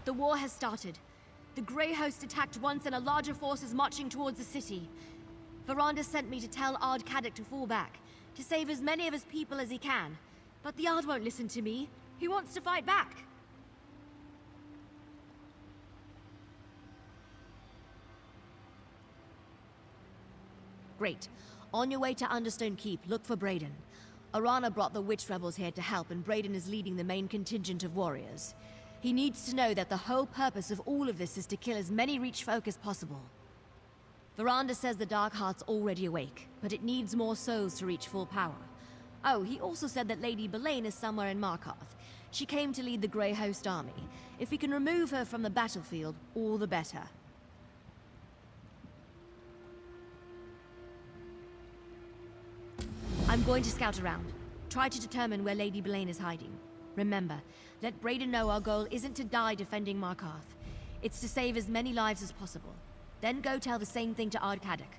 The war has started. The Grey Host attacked once and a larger force is marching towards the city. Veranda sent me to tell Ard Kaddock to fall back, to save as many of his people as he can. But the Ard won't listen to me. He wants to fight back. Great. On your way to Understone Keep, look for Brayden. Arana brought the witch rebels here to help, and Brayden is leading the main contingent of warriors. He needs to know that the whole purpose of all of this is to kill as many Reach folk as possible. Veranda says the Darkheart's already awake, but it needs more souls to reach full power. Oh, he also said that Lady Belain is somewhere in Markarth. She came to lead the Grey Host army. If we can remove her from the battlefield, all the better. I'm going to scout around. Try to determine where Lady Belain is hiding. Remember, let Brayden know our goal isn't to die defending Markarth. It's to save as many lives as possible. Then go tell the same thing to Ard Kaddock.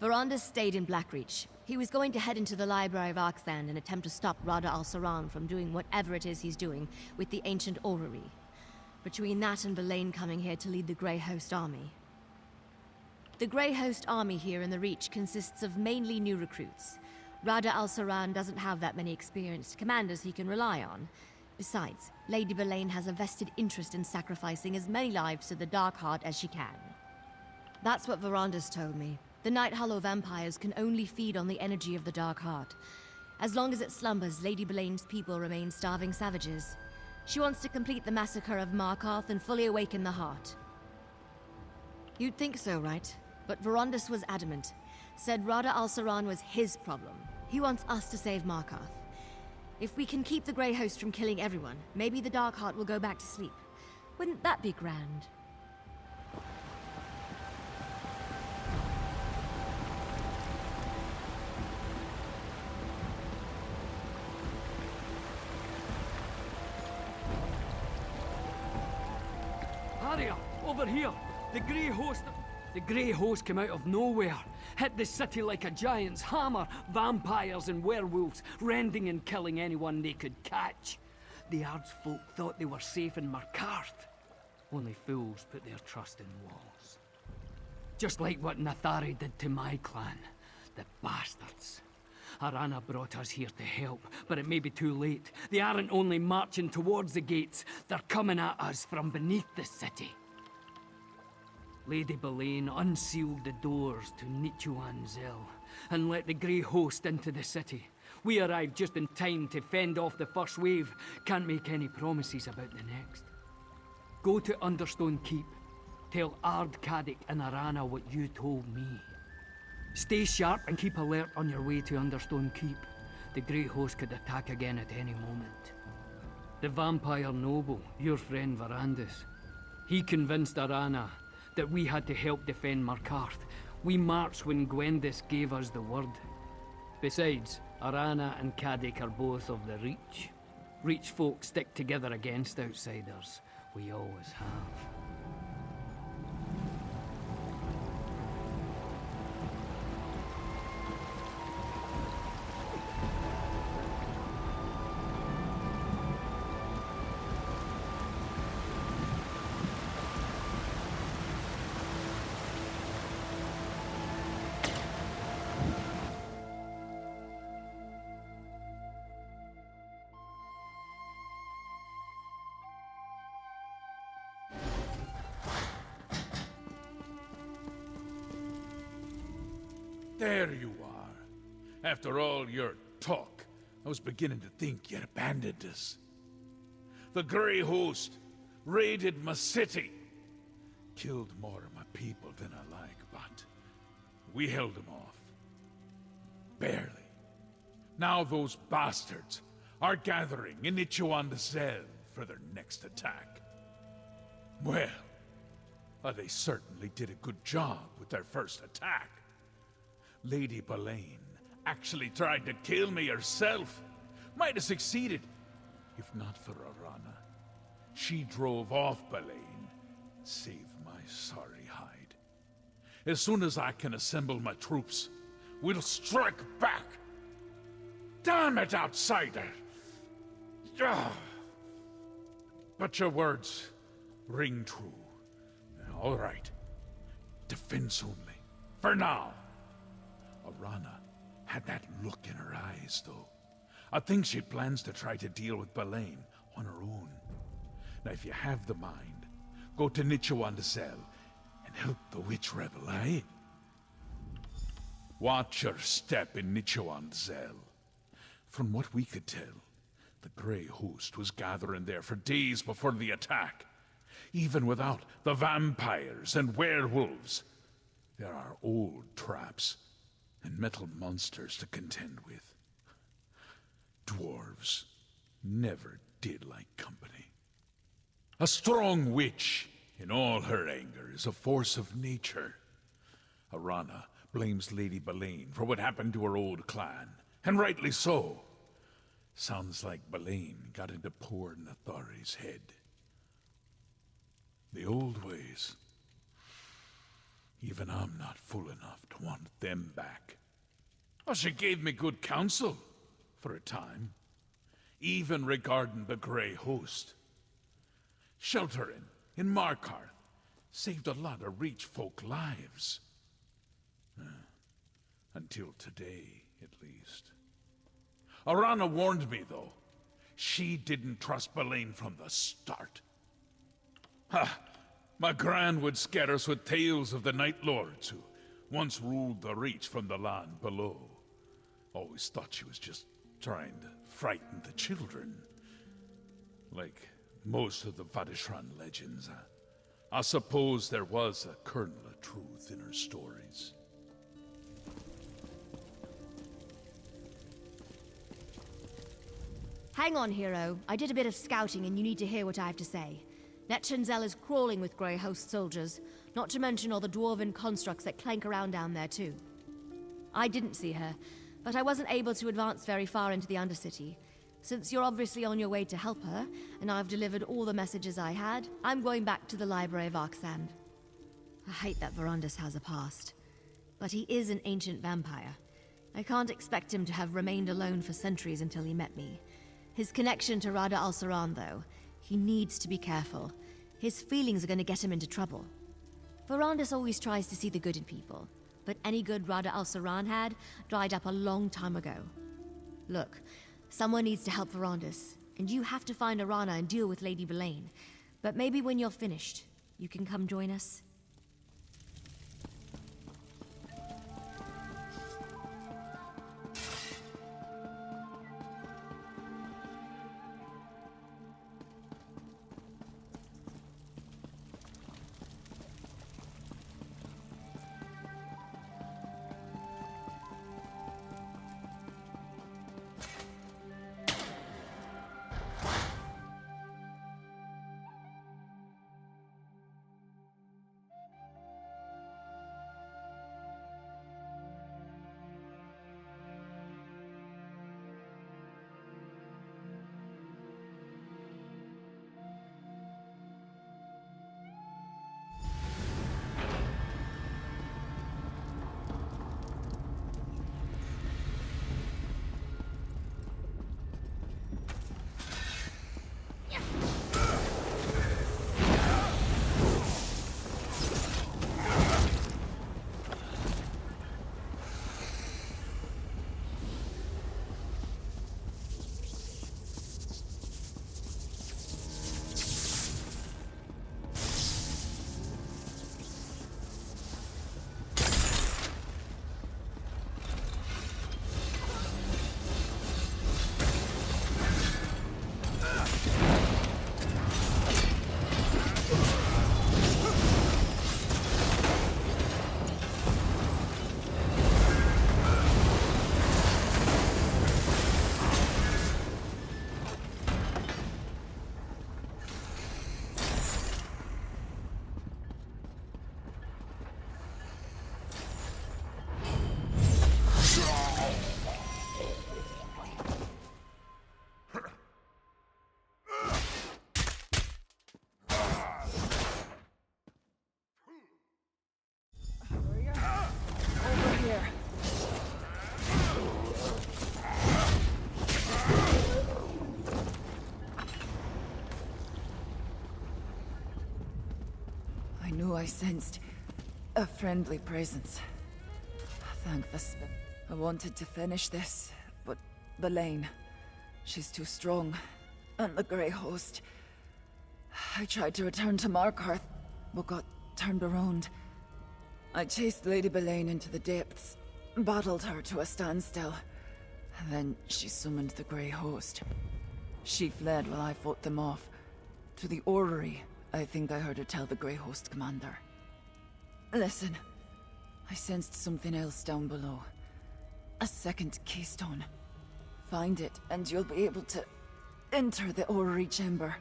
Veranda stayed in Blackreach. He was going to head into the Library of Arxand and attempt to stop Rada al-Saran from doing whatever it is he's doing with the ancient orrery. Between that and Belain coming here to lead the Grey Host army. The Grey Host army here in the Reach consists of mainly new recruits. Rada al-Saran doesn't have that many experienced commanders he can rely on. Besides, Lady Belain has a vested interest in sacrificing as many lives to the Darkheart as she can. That's what Veranda's told me. The Night Hollow vampires can only feed on the energy of the Darkheart. As long as it slumbers, Lady Belain's people remain starving savages. She wants to complete the massacre of Markarth and fully awaken the heart. You'd think so, right? But Verandus was adamant. Said Rada al-Saran was his problem. He wants us to save Markarth. If we can keep the Grey Host from killing everyone, maybe the Darkheart will go back to sleep. Wouldn't that be grand? Harrier, over here! The Grey Host came out of nowhere, hit the city like a giant's hammer, vampires and werewolves, rending and killing anyone they could catch. The Ardsfolk thought they were safe in Markarth. Only fools put their trust in walls. Just like what Nathari did to my clan, the bastards. Arana brought us here to help, but it may be too late. They aren't only marching towards the gates, they're coming at us from beneath the city. Lady Belain unsealed the doors to Nichuan Zel and let the Grey Host into the city. We arrived just in time to fend off the first wave. Can't make any promises about the next. Go to Understone Keep. Tell Ard Kaddock and Arana what you told me. Stay sharp and keep alert on your way to Understone Keep. The Grey Host could attack again at any moment. The vampire noble, your friend Verandus, he convinced Arana that we had to help defend Markarth. We marched when Gwendis gave us the word. Besides, Arana and Kaddock are both of the Reach. Reach folk stick together against outsiders. We always have. There you are. After all your talk, I was beginning to think you'd abandoned us. The Grey Host raided my city. Killed more of my people than I like, but we held them off. Barely. Now those bastards are gathering in Nichuan Zel for their next attack. Well, they certainly did a good job with their first attack. Lady Belain actually tried to kill me herself. Might have succeeded, if not for Arana. She drove off Belain, saved my sorry hide. As soon as I can assemble my troops, we'll strike back. Damn it, outsider! But your words ring true. All right. Defense only. For now. Arana had that look in her eyes, though. I think she plans to try to deal with Belain on her own. Now, if you have the mind, go to Nichiwan-Zel and help the witch rebel, eh? Watch your step in Nichiwan-Zel. From what we could tell, the Grey Host was gathering there for days before the attack. Even without the vampires and werewolves, there are old traps and metal monsters to contend with. Dwarves never did like company. A strong witch, in all her anger, is a force of nature. Arana blames Lady Belain for what happened to her old clan, and rightly so. Sounds like Belain got into poor Nathari's head. The old ways. Even I'm not fool enough to want them back. Oh, she gave me good counsel, for a time. Even regarding the Grey Host. Sheltering in Markarth saved a lot of Reach folk lives. Until today, at least. Arana warned me, though. She didn't trust Belain from the start. Ha! My gran would scare us with tales of the Night Lords who once ruled the Reach from the land below. Always thought she was just trying to frighten the children. Like most of the Vadishran legends, I suppose there was a kernel of truth in her stories. Hang on, hero. I did a bit of scouting and you need to hear what I have to say. Nichiwan-Zel is crawling with Grey Host soldiers, not to mention all the dwarven constructs that clank around down there too. I didn't see her, but I wasn't able to advance very far into the Undercity. Since you're obviously on your way to help her, and I've delivered all the messages I had, I'm going back to the Library of Arksand. I hate that Verandis has a past, but he is an ancient vampire. I can't expect him to have remained alone for centuries until he met me. His connection to Rada al-Saran, though, he needs to be careful. His feelings are going to get him into trouble. Verandis always tries to see the good in people, but any good Rada al-Saran had dried up a long time ago. Look, someone needs to help Verandis, and you have to find Arana and deal with Lady Belain. But maybe when you're finished, you can come join us. knew I sensed a friendly presence. Thank the spell. I wanted to finish this, but Belaine, she's too strong. And the Grey Host. I tried to return to Markarth, but got turned around. I chased Lady Belaine into the depths, battled her to a standstill. Then she summoned the Grey Host. She fled while I fought them off. To the orrery, I think I heard her tell the Grey Host commander. Listen, I sensed something else down below. A second keystone. Find it, and you'll be able to enter the orrery chamber.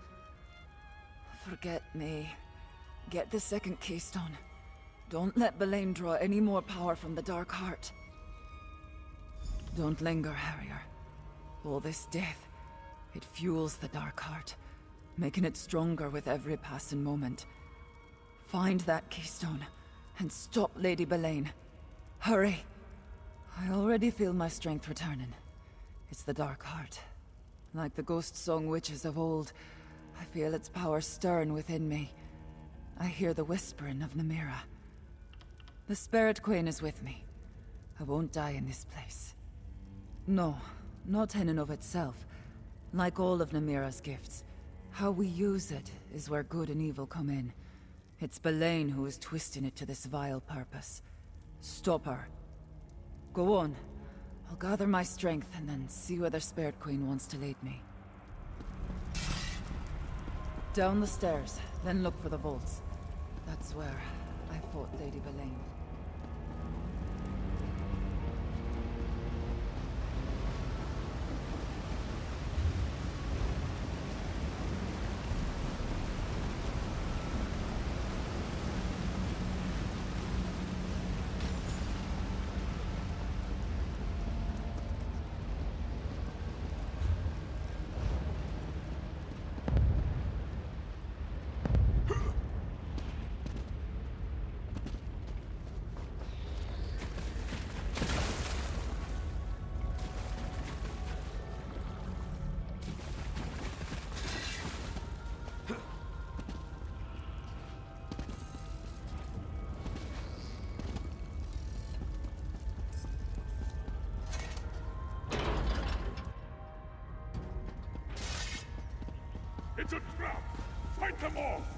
Forget me. Get the second keystone. Don't let Belaine draw any more power from the Dark Heart. Don't linger, Harrier. All this death, it fuels the Dark Heart, making it stronger with every passing moment. Find that keystone, and stop Lady Belaine. Hurry! I already feel my strength returning. It's the Dark Heart. Like the ghost song witches of old, I feel its power stirring within me. I hear the whispering of Namira. The Spirit Queen is with me. I won't die in this place. No, not in and of itself. Like all of Namira's gifts, how we use it is where good and evil come in. It's Belaine who is twisting it to this vile purpose. Stop her. Go on. I'll gather my strength and then see where the Spirit Queen wants to lead me. Down the stairs, then look for the vaults. That's where I fought Lady Belaine. It's a trap! Fight them off!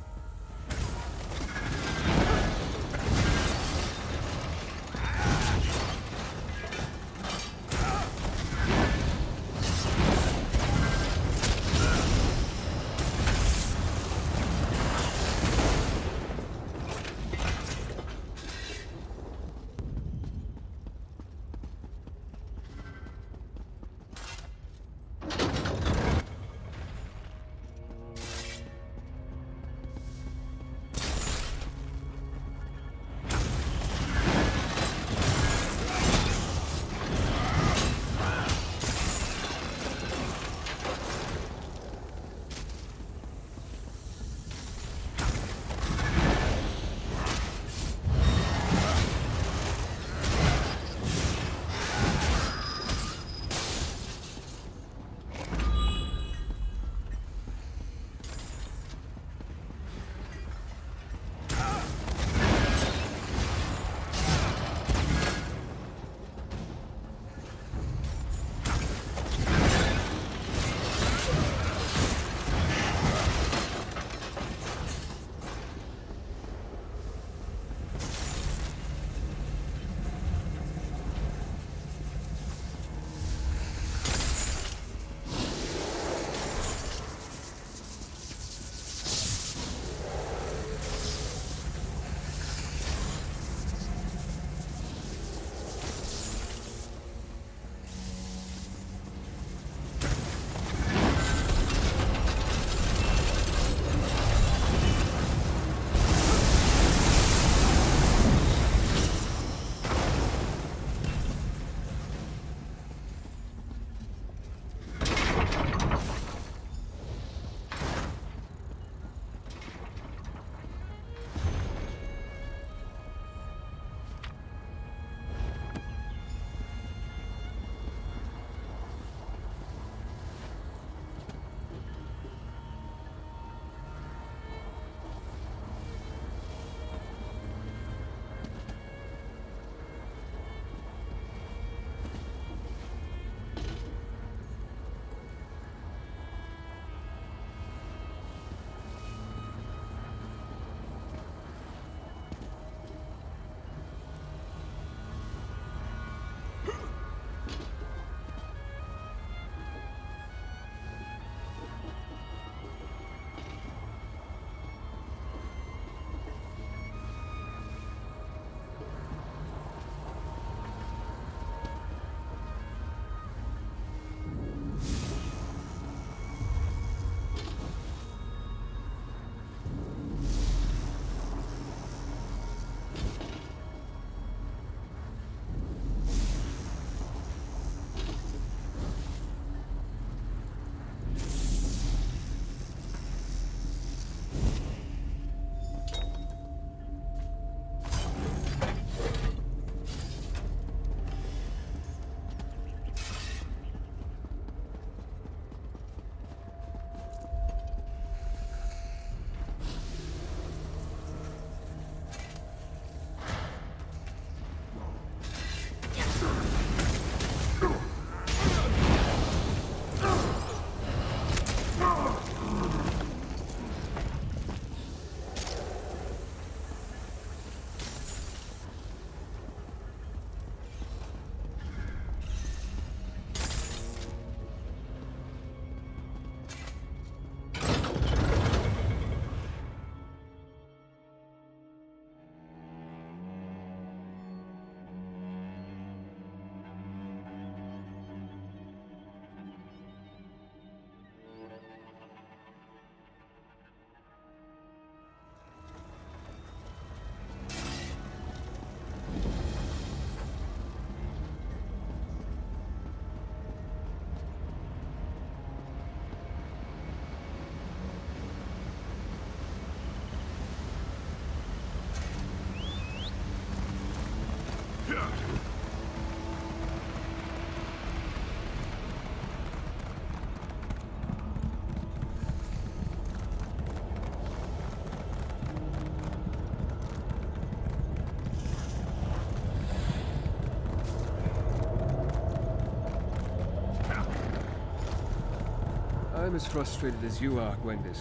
I'm as frustrated as you are, Gwendis.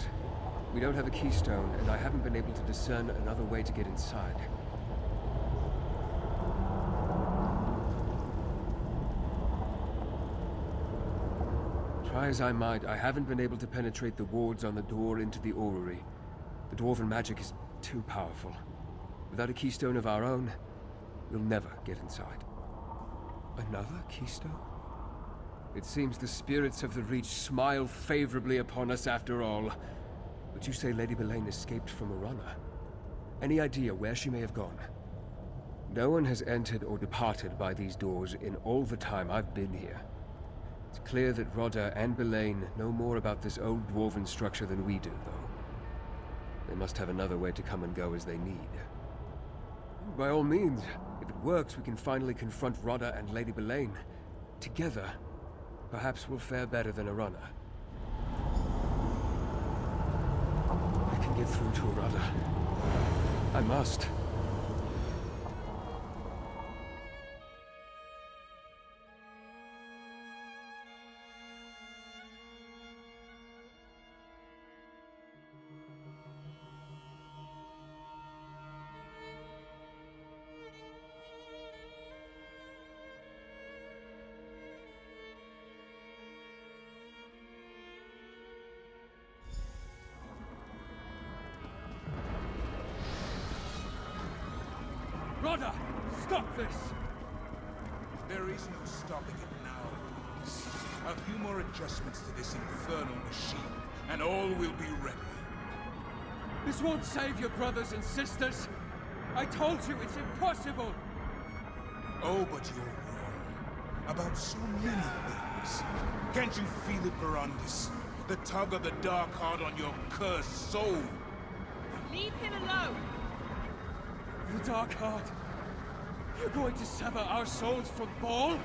We don't have a keystone, and I haven't been able to discern another way to get inside. Try as I might, I haven't been able to penetrate the wards on the door into the orrery. The dwarven magic is too powerful. Without a keystone of our own, we'll never get inside. Another keystone? It seems the spirits of the Reach smile favorably upon us after all. But you say Lady Belain escaped from Arana. Any idea where she may have gone? No one has entered or departed by these doors in all the time I've been here. It's clear that Rodda and Belain know more about this old dwarven structure than we do, though. They must have another way to come and go as they need. By all means, if it works, we can finally confront Rodda and Lady Belain. Together, perhaps we'll fare better than Arana. I can get through to Rodda. I must. Rodda! Stop this! There is no stopping it now. A few more adjustments to this infernal machine, and all will be ready. This won't save your brothers and sisters! I told you it's impossible! Oh, but you're wrong. About so many things. Can't you feel it, Barandis? The tug of the dark heart on your cursed soul. Leave him alone! The Dark Heart? You're going to sever our souls from Baal?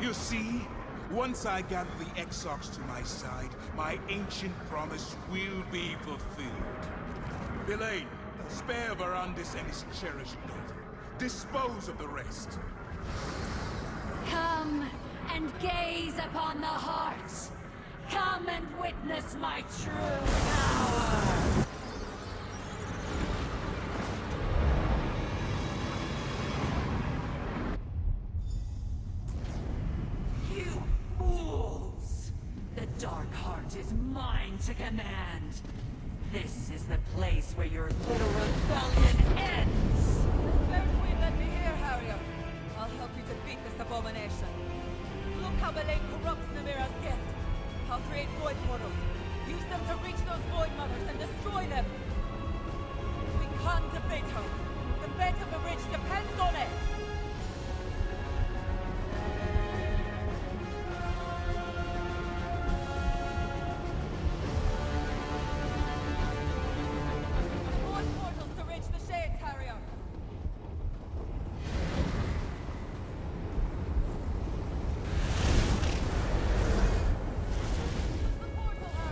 You see, once I gather the Exarchs to my side, my ancient promise will be fulfilled. Belain, spare Barandis and his cherished daughter. Dispose of the rest. Come and gaze upon the hearts. Come and witness my true power. You fools! The Dark Heart is mine to command. This is the place where your little rebellion ends. Spirit Queen, let me hear, Harrier. I'll help you defeat this abomination. Look how Belain corrupts Namira's gift. I'll create void portals. Use them to reach those void mothers and destroy them. We can't defeat her. The fate of the rich depends on it. Void portals to reach the shades, Harrier. The portal, Harrier.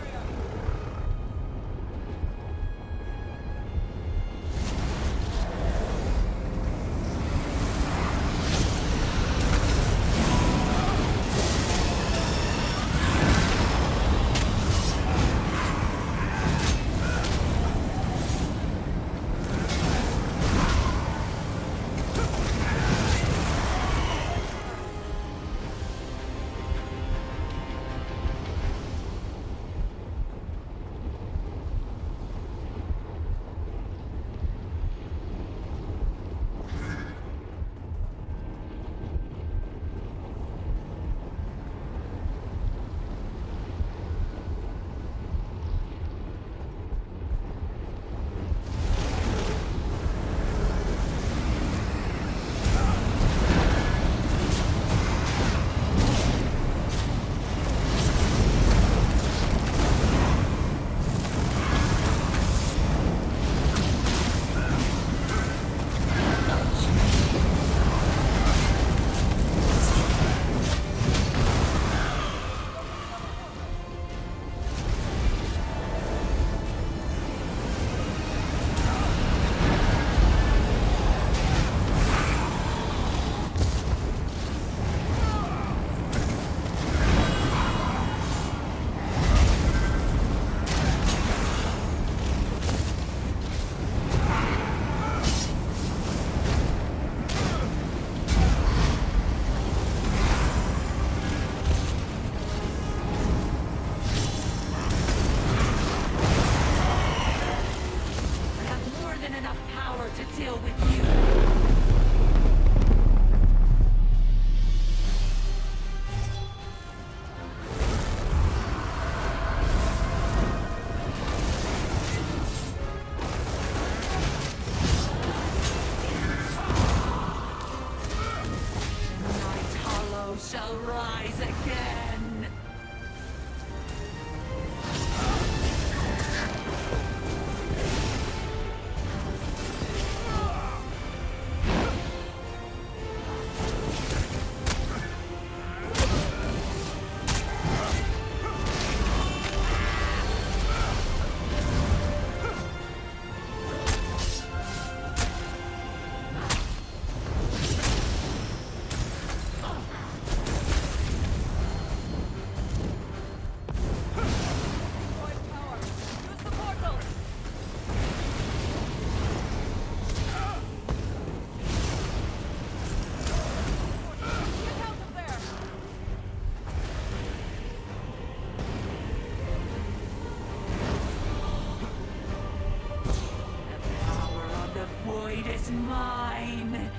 mine!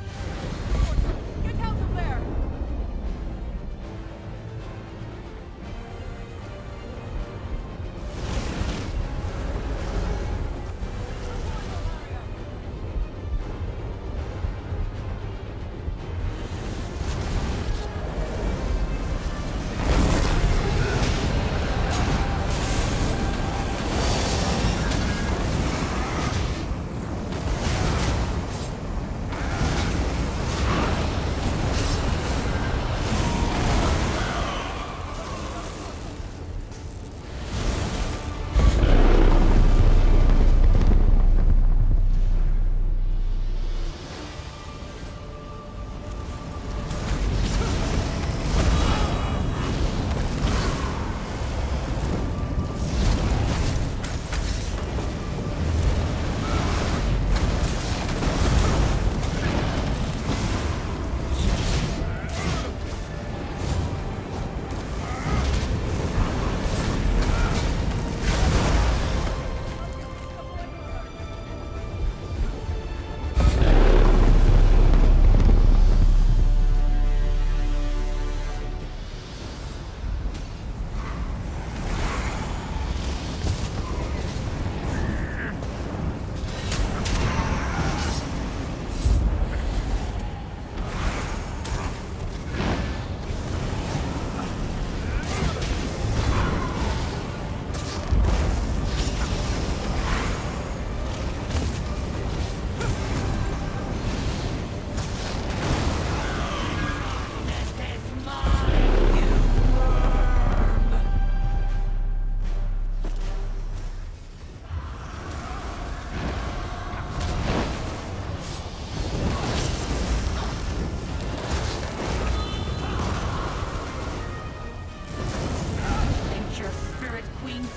Get out of there!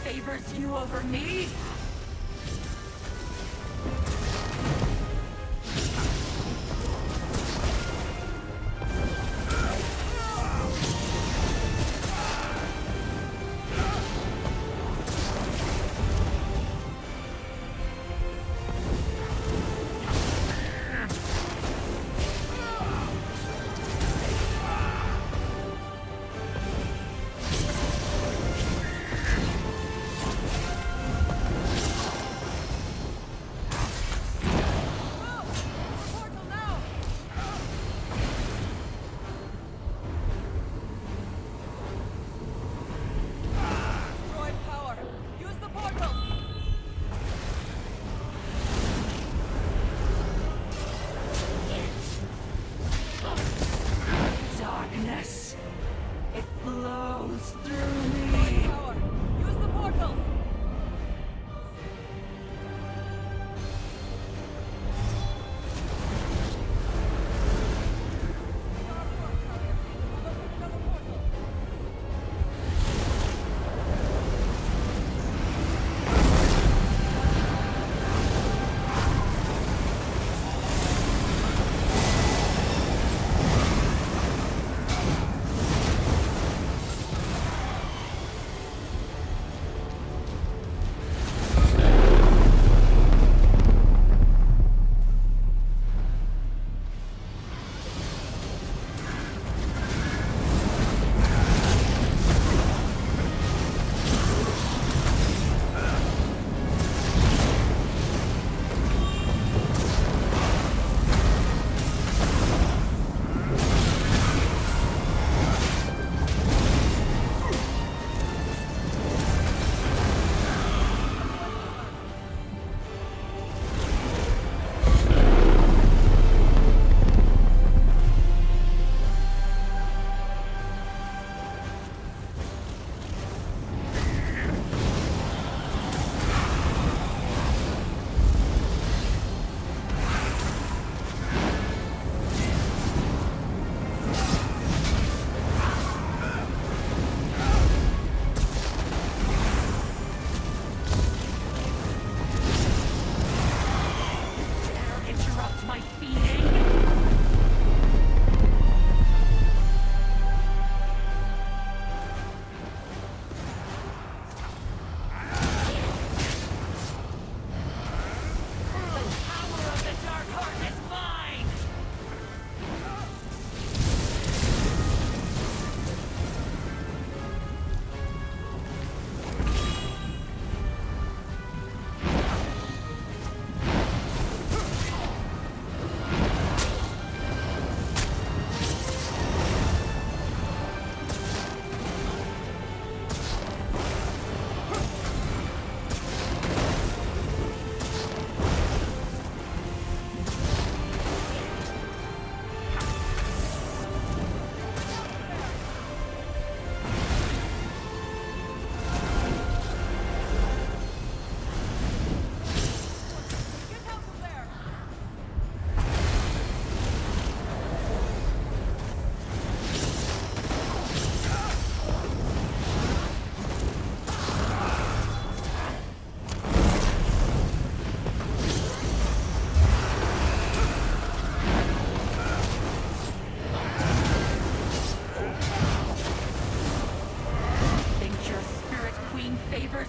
Favors you over me?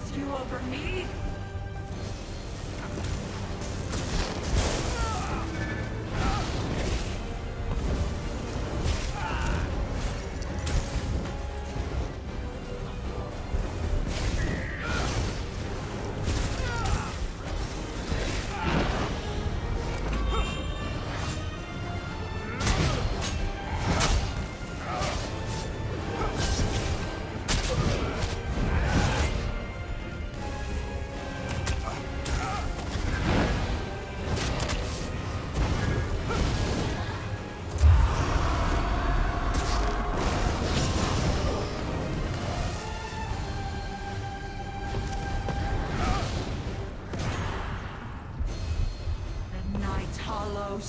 choose you over me?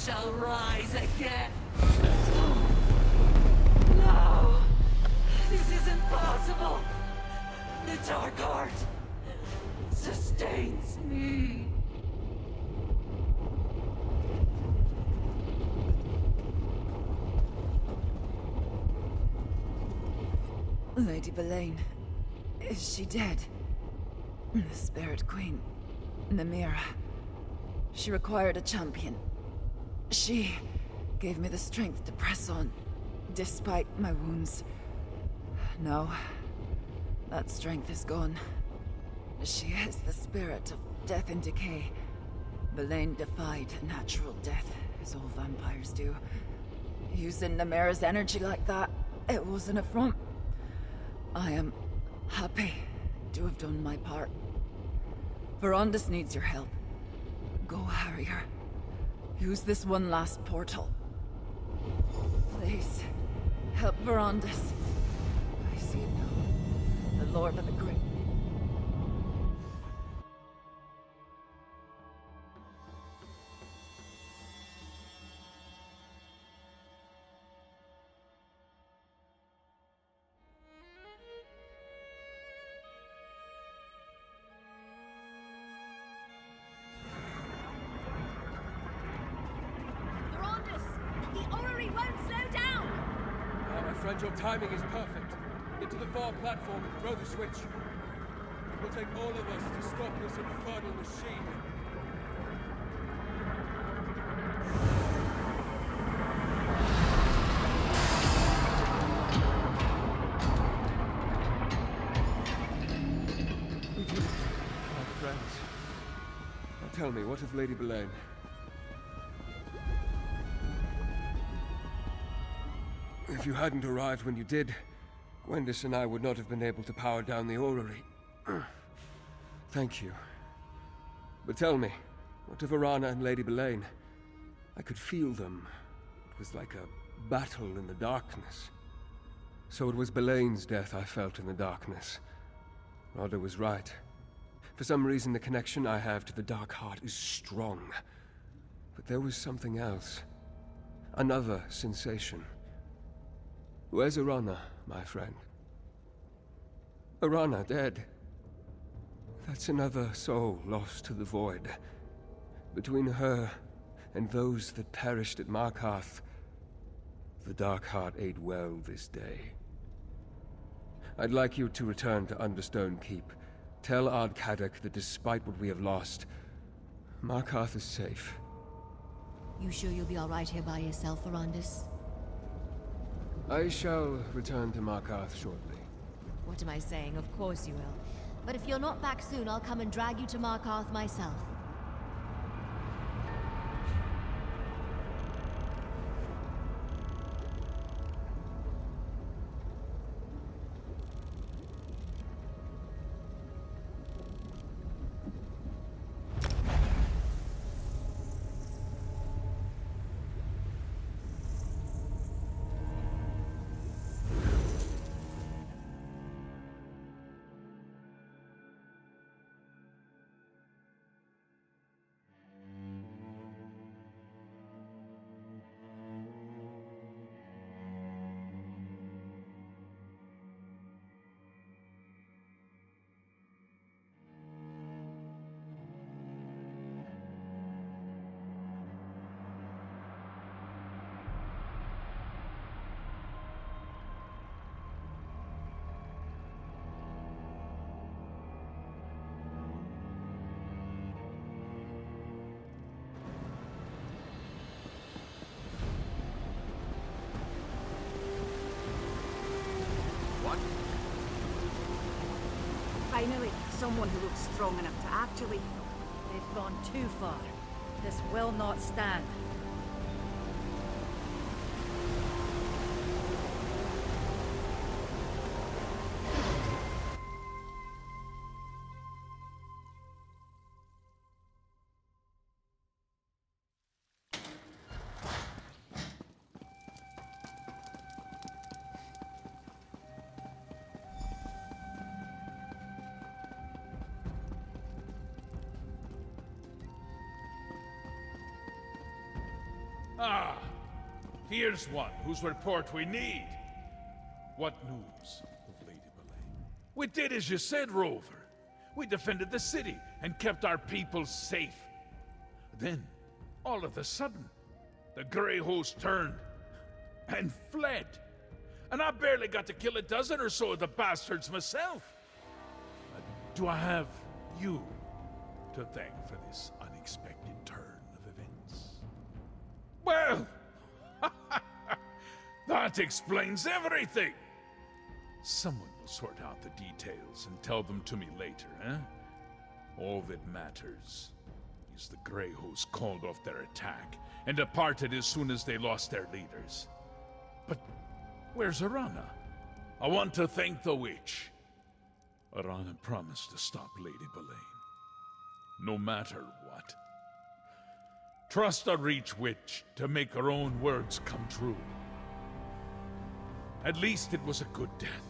Shall rise again. No! This is impossible! The Dark Heart sustains me. Lady Belain, is she dead? The Spirit Queen, Namira. She required a champion. She gave me the strength to press on, despite my wounds. No, that strength is gone. She is the spirit of death and decay. Belain defied natural death, as all vampires do. Using Namira's energy like that, it was an affront. I am happy to have done my part. Verondis needs your help. Go, Harrier. Use this one last portal. Please, help Verondis. I see it now. The Lord of the Great. Your timing is perfect. Get to the far platform and throw the switch. It will take all of us to stop this infernal machine. We did it, my friends. Now tell me, what of Lady Belain? If you hadn't arrived when you did, Gwendis and I would not have been able to power down the orrery. Thank you. But tell me, what of Arana and Lady Belain? I could feel them. It was like a battle in the darkness. So it was Belain's death I felt in the darkness. Rodda was right. For some reason, the connection I have to the Dark Heart is strong. But there was something else. Another sensation. Where's Arana, my friend? Arana dead. That's another soul lost to the void. Between her and those that perished at Markarth, the Dark Heart ate well this day. I'd like you to return to Understone Keep. Tell Ardkadak that despite what we have lost, Markarth is safe. You sure you'll be all right here by yourself, Verondis? I shall return to Markarth shortly. What am I saying? Of course you will. But if you're not back soon, I'll come and drag you to Markarth myself. Finally, someone who looks strong enough to actually... They've gone too far. This will not stand. Ah, here's one whose report we need. What news of Lady Boleyn? We did as you said, Rover. We defended the city and kept our people safe. Then, all of a sudden, the Grey Host turned and fled. And I barely got to kill a dozen or so of the bastards myself. Do I have you to thank for this unexpected turn of events? Well, that explains everything. Someone will sort out the details and tell them to me later, eh? All that matters is the Grey Host called off their attack and departed as soon as they lost their leaders. But where's Arana? I want to thank the witch. Arana promised to stop Lady Boleyn, no matter what. Trust a Reach Witch to make her own words come true. At least it was a good death,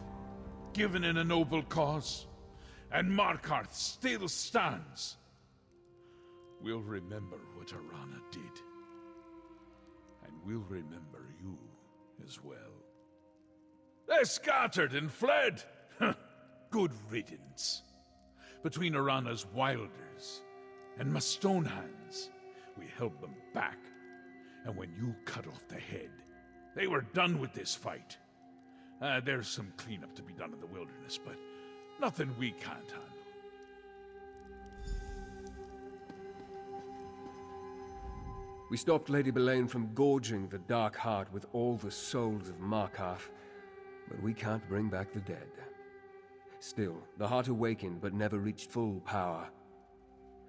given in a noble cause, and Markarth still stands. We'll remember what Arana did, and we'll remember you as well. They scattered and fled! Good riddance. Between Arana's Wilders and my Stonehands, we held them back. And when you cut off the head, they were done with this fight. There's some cleanup to be done in the wilderness, but nothing we can't handle. We stopped Lady Boleyn from gorging the Dark Heart with all the souls of Markarth, but we can't bring back the dead. Still, the Heart awakened but never reached full power.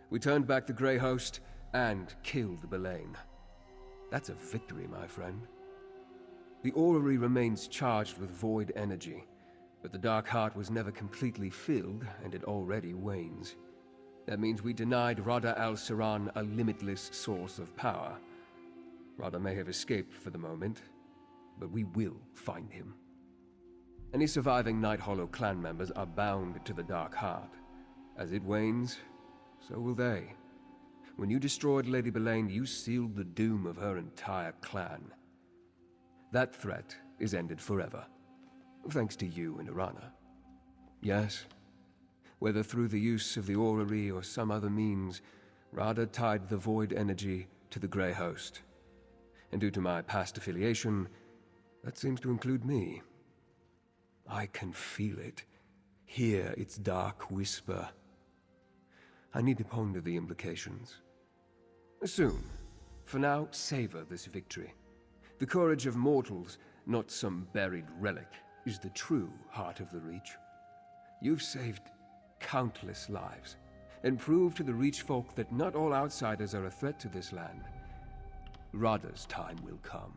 We turned back the Grey Host and killed Boleyn. That's a victory, my friend. The orrery remains charged with void energy, but the Dark Heart was never completely filled, and it already wanes. That means we denied Rada al-Saran a limitless source of power. Rada may have escaped for the moment, but we will find him. Any surviving Night Hollow clan members are bound to the Dark Heart. As it wanes, so will they. When you destroyed Lady Boleyn, you sealed the doom of her entire clan. That threat is ended forever, thanks to you and Arana. Yes, whether through the use of the orrery or some other means, Rada tied the void energy to the Grey Host. And due to my past affiliation, that seems to include me. I can feel it, hear its dark whisper. I need to ponder the implications. Soon. For now, savor this victory. The courage of mortals, not some buried relic, is the true heart of the Reach. You've saved countless lives, and proved to the Reach folk that not all outsiders are a threat to this land. Rada's time will come.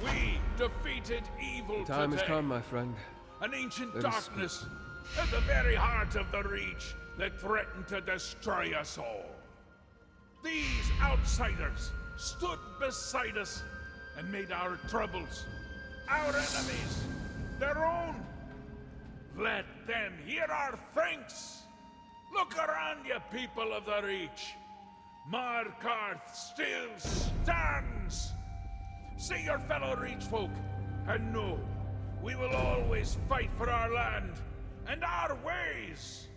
We defeated evil The time today. has come, my friend. An ancient Let us darkness at the very heart of the Reach that threatened to destroy us all. These outsiders stood beside us and made our troubles, our enemies, their own. Let them hear our thanks. Look around you, people of the Reach. Markarth still stands. See your fellow Reach folk, and know we will always fight for our land and our ways.